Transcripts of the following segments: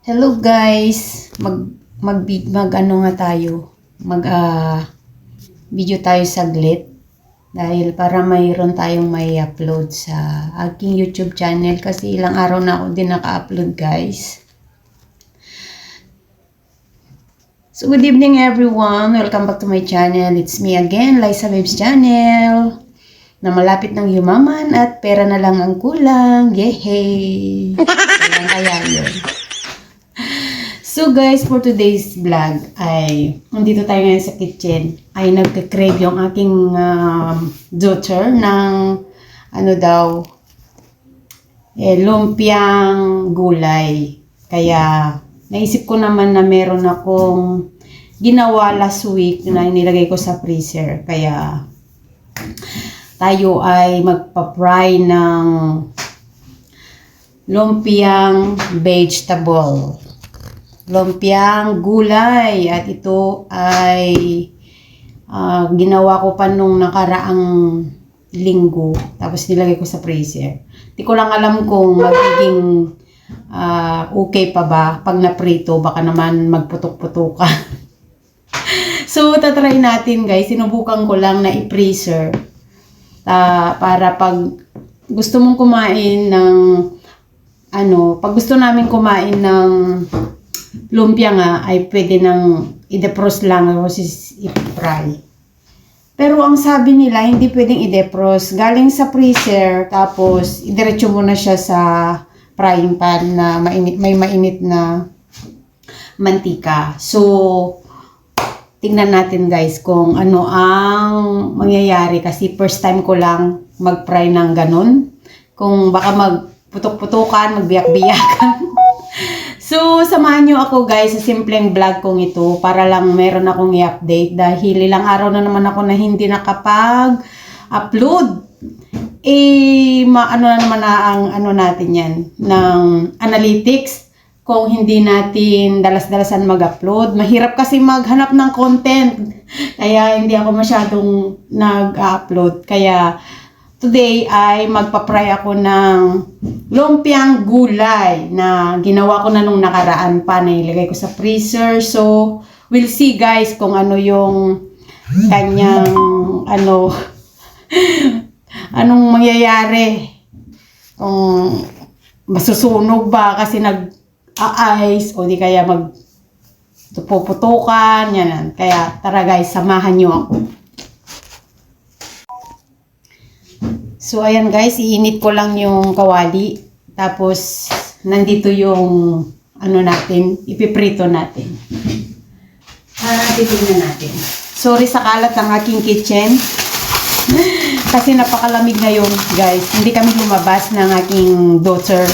Hello guys, mag ano nga tayo, video tayo saglit dahil para mayroon tayong may upload sa aking YouTube channel kasi ilang araw na ako din naka-upload guys. So good evening everyone, welcome back to my channel. It's me again, Liza Babes Channel, na malapit ng yumaman at pera na lang ang kulang. Yehey! Kaya yun. So guys, for today's vlog ay nandito tayo ngayon sa kitchen. Ay nagka-crave yung aking daughter ng lumpiang gulay. Kaya naisip ko naman na meron akong ginawa last week na nilagay ko sa freezer. Kaya tayo ay magpa-fry ng lumpiang vegetable. Lumpiang gulay, at ito ay ginawa ko pa nung nakaraang linggo, tapos nilagay ko sa freezer. Di ko lang alam kung magiging okay pa ba pag naprito, baka naman magputok-putukan. So tatry natin guys, sinubukan ko lang na i-freezer para pag gusto mong kumain ng pag gusto namin kumain ng lumpia nga ay pwede nang i-defrost lang o i-fry. Pero ang sabi nila hindi pwedeng i-defrost. Galing sa freezer tapos idiretso mo na siya sa frying pan na may mainit na mantika. So tingnan natin guys kung ano ang mangyayari kasi first time ko lang mag-fry ng ganun. Kung baka magputok-putukan, magbiyak-biyakan. So, samahan nyo ako guys sa simpleng vlog kong ito para lang meron akong i-update dahil ilang araw na naman ako na hindi nakapag-upload. Na naman na ang natin yan, ng analytics kung hindi natin dalas-dalasan mag-upload. Mahirap kasi maghanap ng content, kaya hindi ako masyadong nag-upload. Kaya today ay magpa-fry ako ng lumpiang gulay na ginawa ko na nung nakaraan pa, na ilagay ko sa freezer. So, we'll see guys kung ano yung kanyang anong mangyayari. Kung masusunog ba kasi nag-ice o di kaya magpuputukan, yan. Kaya tara guys, samahan nyo ako. So, ayan guys, iinit ko lang yung kawali. Tapos, nandito yung natin, ipiprito natin. Titignan natin. Sorry sa kalat ng aking kitchen. Kasi napakalamig ngayon guys. Hindi kami lumabas ng aking daughter.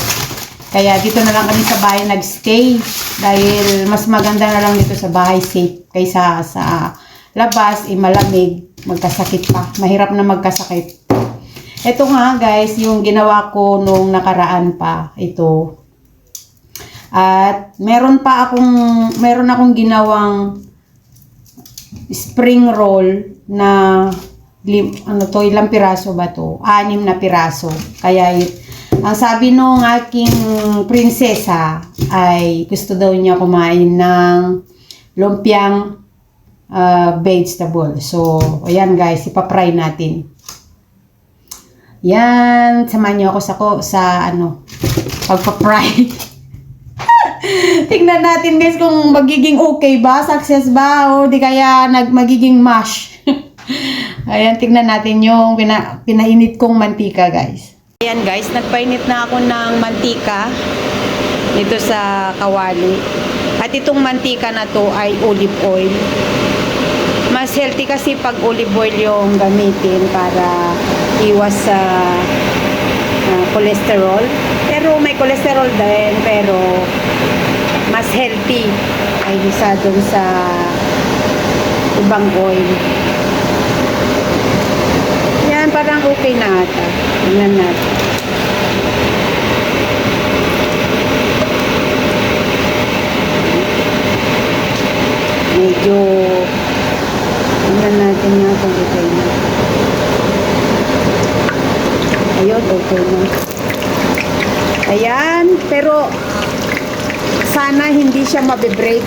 Kaya dito na lang kami sa bahay nagstay. Dahil mas maganda na lang dito sa bahay, safe. Kaysa sa labas, malamig, magkasakit pa. Mahirap na magkasakit. Ito nga guys, yung ginawa ko nung nakaraan pa, ito. At meron akong ginawang spring roll na ilang piraso ba to? 6 na piraso. Kaya ang sabi nung aking prinsesa ay gusto daw niya kumain ng lumpiang vegetable. So, ayan guys, ipapry natin. Yan, samahan niyo ako sa pagpa-fry. Tingnan natin guys kung magiging okay ba, success ba, o di kaya magiging mash. Ayan, tingnan natin yung pinainit kong mantika guys. Ayan guys, nagpainit na ako ng mantika dito sa kawali. At itong mantika na to ay olive oil. Mas healthy kasi pag olive oil yung gamitin para iwas sa cholesterol. Pero may cholesterol din, pero mas healthy ay isa dun sa ibang oil. Yan, parang okay na ata. Tingnan natin. Medyo tingnan natin nga kung okay na. Ayun, okay na. Ayan, pero sana hindi siya mabe-break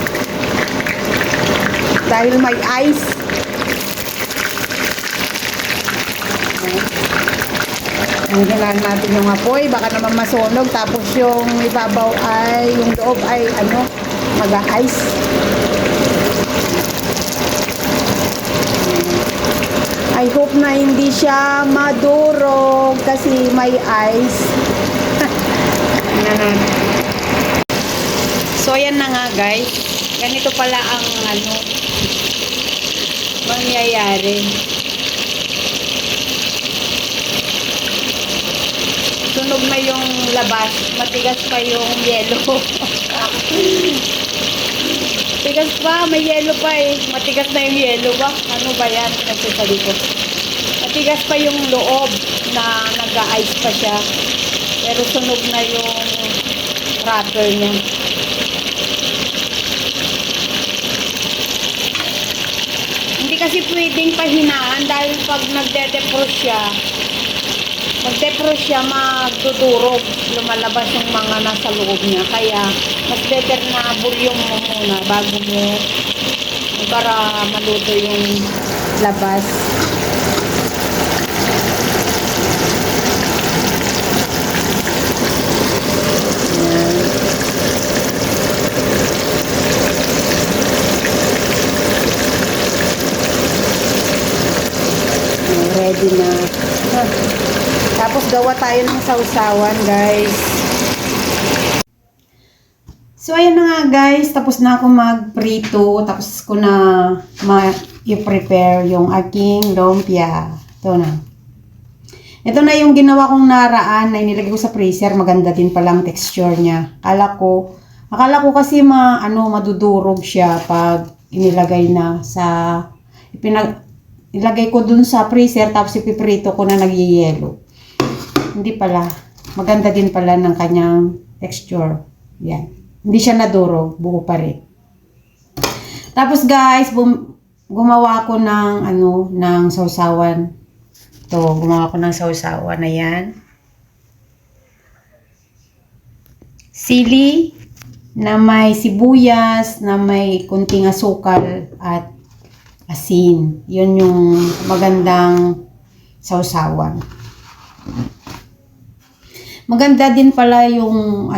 dahil may ice. Hanggang natin yung apoy, baka naman masunog, tapos yung ibabaw ay, yung loob ay ano, mag-ice. I hope na hindi siya madurog kasi may ice. So ayan na nga guys, ganito pala ang ano mangyayari. Sunog na yung labas, matigas pa yung yelo. Tigas pa, may yelo pa eh. Matigas na yung yelo ba? Ano ba yan? Nagsasabi ko. Matigas pa yung loob na nag-ice pa siya. Pero sunog na yung wrapper niya. Hindi kasi pwedeng pahinaan dahil pag nagde-defrost siya, magdudurog. Lumalabas yung mga nasa loob niya. Kaya, mas better na bulyong mo muna bago mo para maluto yung labas. Ready na. Tapos gawa tayo ng sausawan, guys. So, ayan na nga, guys. Tapos na ako magprito. Tapos ko na i-prepare yung aking lumpia. Ito na. Ito na yung ginawa kong naraan na inilagay ko sa freezer. Maganda din palang texture niya. Akala ko kasi madudurog siya pag inilagay na sa ilagay ko dun sa freezer tapos ipiprito ko na nagyayelo. Hindi pala. Maganda din pala ng kanyang texture. Yan. Hindi siya nadurog. Buo pa rin. Tapos guys, gumawa ko ng sausawan. Ito, gumawa ko ng sausawan na yan. Sili na may sibuyas, na may kunting asukal at asin. Yun yung magandang sausawan. Maganda din pala yung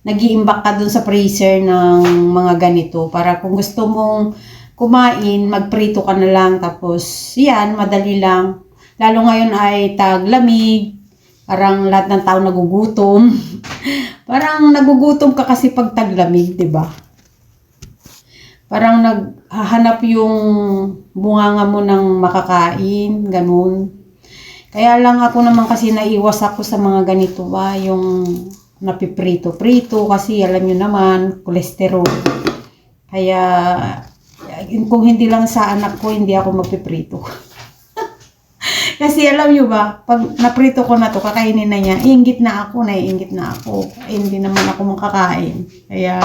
nag-iimbak ka dun sa freezer ng mga ganito para kung gusto mong kumain, magprito ka na lang tapos yan, madali lang. Lalo ngayon ay taglamig, parang lahat ng tao nagugutom. Parang nagugutom ka kasi pag taglamig, 'di ba? Parang naghahanap yung bunganga mo ng makakain, ganun. Kaya lang ako naman kasi naiwas ako sa mga ganito ba, yung napiprito-prito kasi alam nyo naman, kolesterol. Kaya kung hindi lang sa anak ko, hindi ako magpiprito. Kasi alam nyo ba, pag naprito ko na to, kakainin na niya, naiinggit na ako. Hindi naman ako makakain. Kaya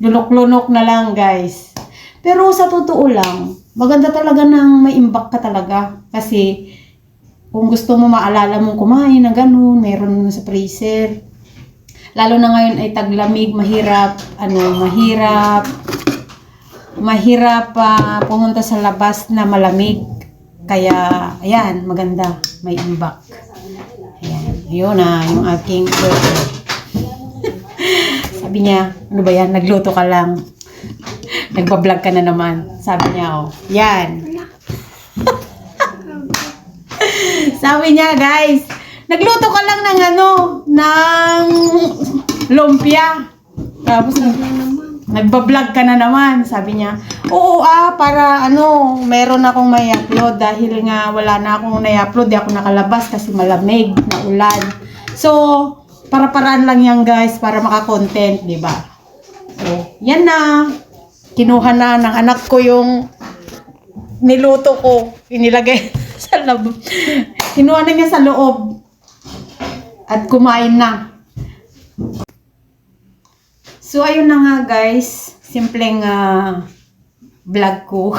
lunok-lunok na lang guys. Pero sa totoo lang, maganda talaga nang may imbak ka talaga. Kasi kung gusto mo maalala mong kumain na ganun, meron sa freezer. Lalo na ngayon ay taglamig, mahirap pumunta sa labas na malamig. Kaya, ayan, maganda, may imbak. Ayan, yun na, yung aking burger. Sabi niya, ano ba yan, nagluto ka lang. Nagpa-vlog ka na naman. Sabi niya, yan. Sabi niya, guys, nagluto ka lang ng lumpia. Tapos nagba-vlog ka na naman, sabi niya. Oo para meron akong may upload dahil nga wala na akong na-upload, di ako nakalabas kasi malamig na ulan. So, para-paraan lang yan guys para maka-content, di ba? So, yan na. Kinuha na ng anak ko yung niluto ko, inilagay sa loob. Kinuha na niya sa loob. At kumain na. So, ayun na nga guys. Simpleng vlog ko.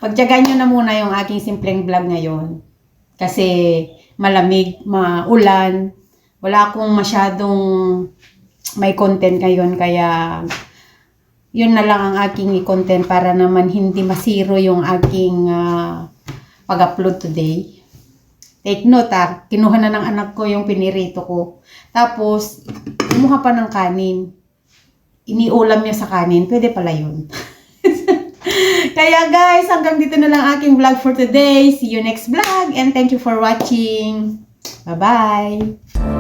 Pagtyagaan nyo na muna yung aking simpleng vlog ngayon. Kasi malamig, maulan. Wala akong masyadong may content ngayon, kaya yun na lang ang aking i-content para naman hindi masiro yung aking pag-upload today. Take note kinuha na ng anak ko yung pinirito ko. Tapos, kumuha pa ng kanin. Iniulam niya sa kanin, pwede pala yun. Kaya guys, hanggang dito na lang aking vlog for today. See you next vlog and thank you for watching. Bye-bye!